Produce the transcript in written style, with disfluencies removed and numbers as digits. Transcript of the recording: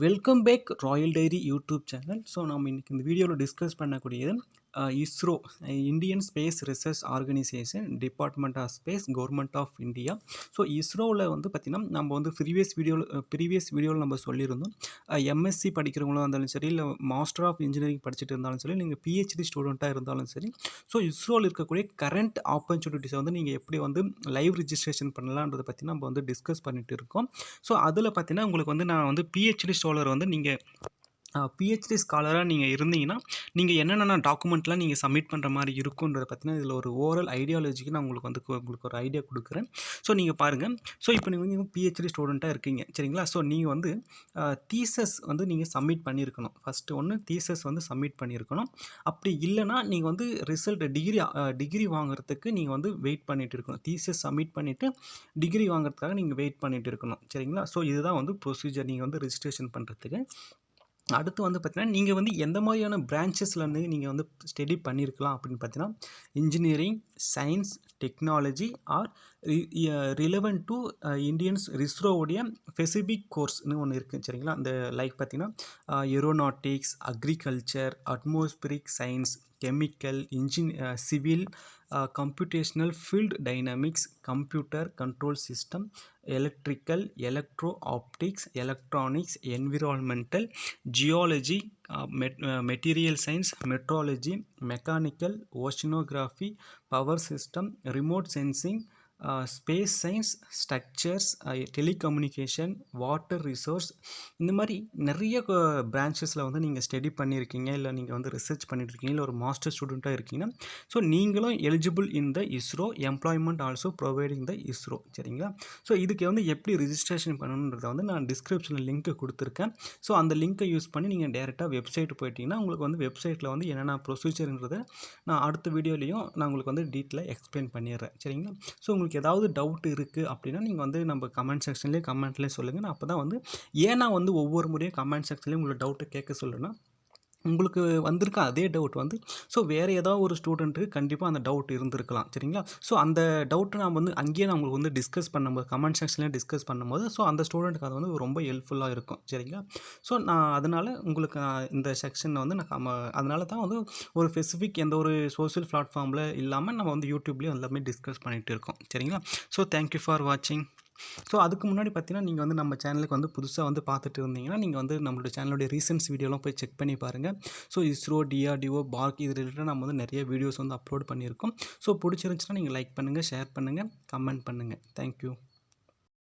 Welcome back royal dairy YouTube channel. So நம்ம இன்றைக்கி இந்த வீடியோவில் டிஸ்கஸ் பண்ணக்கூடியது ISRO, Indian space research organisation, department of space, government of India. So இஸ்ரோவில் வந்து பார்த்திங்கன்னா நம்ம வந்து ப்ரீவியஸ் வீடியோவில் நம்ம சொல்லியிருந்தோம். எம்எஸ்சி படிக்கிறவங்களும் இருந்தாலும் சரி, இல்லை மாஸ்டர் ஆஃப் இன்ஜினியரிங் படிச்சுட்டு இருந்தாலும் சரி, நீங்கள் பிஹெச்டி ஸ்டூடெண்ட்டாக இருந்தாலும் சரி, ஸோ இஸ்ரோவில் இருக்கக்கூடிய கரண்ட் ஆப்பர்ச்சுனிட்டிஸை வந்து நீங்கள் எப்படி வந்து லைவ் ரிஜிஸ்ட்ரேஷன் பண்ணலான்றதை பற்றி நம்ம வந்து டிஸ்கஸ் பண்ணிட்டு இருக்கோம். ஸோ அதில் பார்த்தீங்கன்னா உங்களுக்கு வந்து நான் வந்து பிஹெச்டி ஸ்காலர் வந்து நீங்கள் பிஹெச்டி ஸ்காலராக நீங்கள் இருந்தீங்கன்னா நீங்கள் என்னென்ன டாக்குமெண்ட்லாம் நீங்கள் சப்மிட் பண்ணுற மாதிரி இருக்குன்றதை பார்த்தீங்கன்னா இதில் ஒரு ஓவரால் ஐடியாலஜிக்கு நான் உங்களுக்கு ஒரு ஐடியா கொடுக்குறேன். ஸோ நீங்கள் பாருங்கள். ஸோ இப்போ நீங்கள் பிஹெச்டி ஸ்டூடெண்ட்டாக இருக்கீங்க, சரிங்களா? ஸோ நீங்கள் வந்து தீசஸ் வந்து நீங்கள் சப்மிட் பண்ணியிருக்கணும். ஃபஸ்ட்டு ஒன்று தீசஸ் வந்து சப்மிட் பண்ணியிருக்கணும். அப்படி இல்லைனா நீங்கள் வந்து ரிசல்ட் டிகிரி வாங்குறதுக்கு நீங்கள் வந்து வெயிட் பண்ணிகிட்டு இருக்கணும். தீசஸ் சப்மிட் பண்ணிவிட்டு டிகிரி வாங்குறதுக்காக நீங்கள் வெயிட் பண்ணிகிட்டு இருக்கணும், சரிங்களா? ஸோ இதுதான் வந்து ப்ரொசீஜர் நீங்கள் வந்து ரிஜிஸ்ட்ரேஷன் பண்ணுறதுக்கு. அடுத்து வந்து பார்த்தீங்கன்னா நீங்கள் வந்து எந்த மாதிரியான பிரான்ச்சஸ்லேருந்து நீங்கள் வந்து ஸ்டடி பண்ணியிருக்கலாம் அப்படின்னு பார்த்தீங்கன்னா engineering, science, technology are relevant to Indians இஸ்ரோவுடைய ஸ்பெசிபிக் கோர்ஸ்னு ஒன்று இருக்குது, சரிங்களா? அந்த லைக் பார்த்தீங்கன்னா aeronautics, agriculture, atmospheric science, chemical, civil, computational, field dynamics, computer control system, electrical, electro optics, electronics, environmental, geology, material science, metrology, mechanical, oceanography, power system, remote sensing, space science, structures, telecommunication, water resource, இந்த மாதிரி நிறைய பிரான்ச்சஸில் வந்து நீங்கள் study பண்ணியிருக்கீங்க, இல்லை நீங்கள் வந்து research பண்ணிட்டு இருக்கீங்க, இல்லை ஒரு மாஸ்டர் ஸ்டூடெண்ட்டாக இருக்கீங்கன்னா ஸோ நீங்களும் eligible in the ISRO, employment also providing the ISRO, சரிங்களா? ஸோ இதுக்கு வந்து எப்படி ரிஜிஸ்ட்ரேஷன் பண்ணணுன்றதை வந்து நான் டிஸ்கிரிப்ஷனில் லிங்க்கு கொடுத்துருக்கேன். ஸோ அந்த லிங்க்கை யூஸ் பண்ணி நீங்கள் டேரெக்டாக வெப்சைட் போயிட்டீங்கன்னா உங்களுக்கு வந்து வெப்சைட்டில் வந்து என்னென்ன ப்ரொசீஜர்ன்றதை நான் அடுத்த வீடியோலையும் நான் உங்களுக்கு வந்து டீட்டெயிலாக எக்ஸ்பிளைன் பண்ணிடுறேன், சரிங்களா? ஸோ உங்களுக்கு ஏதாவது டவுட் இருக்குது அப்படின்னா நீங்கள் வந்து நம்ம கமெண்ட் செக்ஷன்லேயே கமெண்ட்லேயே சொல்லுங்கள். நான் அப்போ தான் வந்து ஏன்னா வந்து ஒவ்வொரு முறையும் கமெண்ட் செக்ஷன்லேயும் உங்களுக்கு டவுட்டு கேட்க சொல்லுன்னா உங்களுக்கு வந்திருக்க அதே டவுட் வந்து ஸோ வேறு ஏதாவது ஒரு ஸ்டூடெண்ட்டுக்கு கண்டிப்பாக அந்த டவுட் இருந்திருக்கலாம், சரிங்களா? ஸோ அந்த டவுட்டை நான் வந்து அங்கேயே நான் உங்களுக்கு வந்து டிஸ்கஸ் பண்ணும்போது கமெண்ட் செக்ஷன்லேயே டிஸ்கஸ் பண்ணும்போது ஸோ அந்த ஸ்டூடெண்ட்டுக்கு அது வந்து ரொம்ப ஹெல்ப்ஃபுல்லாக இருக்கும், சரிங்களா? ஸோ நான் அதனால் உங்களுக்கு இந்த செக்ஷனில் வந்து அதனால தான் வந்து ஒரு ஸ்பெசிஃபிக் எந்த ஒரு சோஷியல் பிளாட்ஃபார்மில் இல்லாமல் நம்ம வந்து யூடியூப்லேயும் எல்லாமே டிஸ்கஸ் பண்ணிகிட்டு இருக்கோம், சரிங்களா? ஸோ தேங்க்யூ ஃபார் வாட்சிங். ஸோ அதுக்கு முன்னாடி பார்த்தீங்கன்னா நீங்கள் வந்து நம்ம சேனலுக்கு வந்து புதுசாக வந்து பார்த்துட்டு இருந்தீங்கன்னா நீங்கள் வந்து நம்மளோட சேனலுடைய ரீசன்ஸ் வீடியோலாம் போய் செக் பண்ணி பாருங்கள். ஸோ இஸ்ரோ, டிஆர்டிஓ, பார்க் இது ரிலேட்டடாக நம்ம வந்து நிறைய வீடியோஸ் வந்து அப்லோட் பண்ணியிருக்கோம். ஸோ பிடிச்சிருந்துச்சுன்னா நீங்கள் லைக் பண்ணுங்கள், ஷேர் பண்ணுங்கள், கமெண்ட் பண்ணுங்கள். தேங்க்யூ.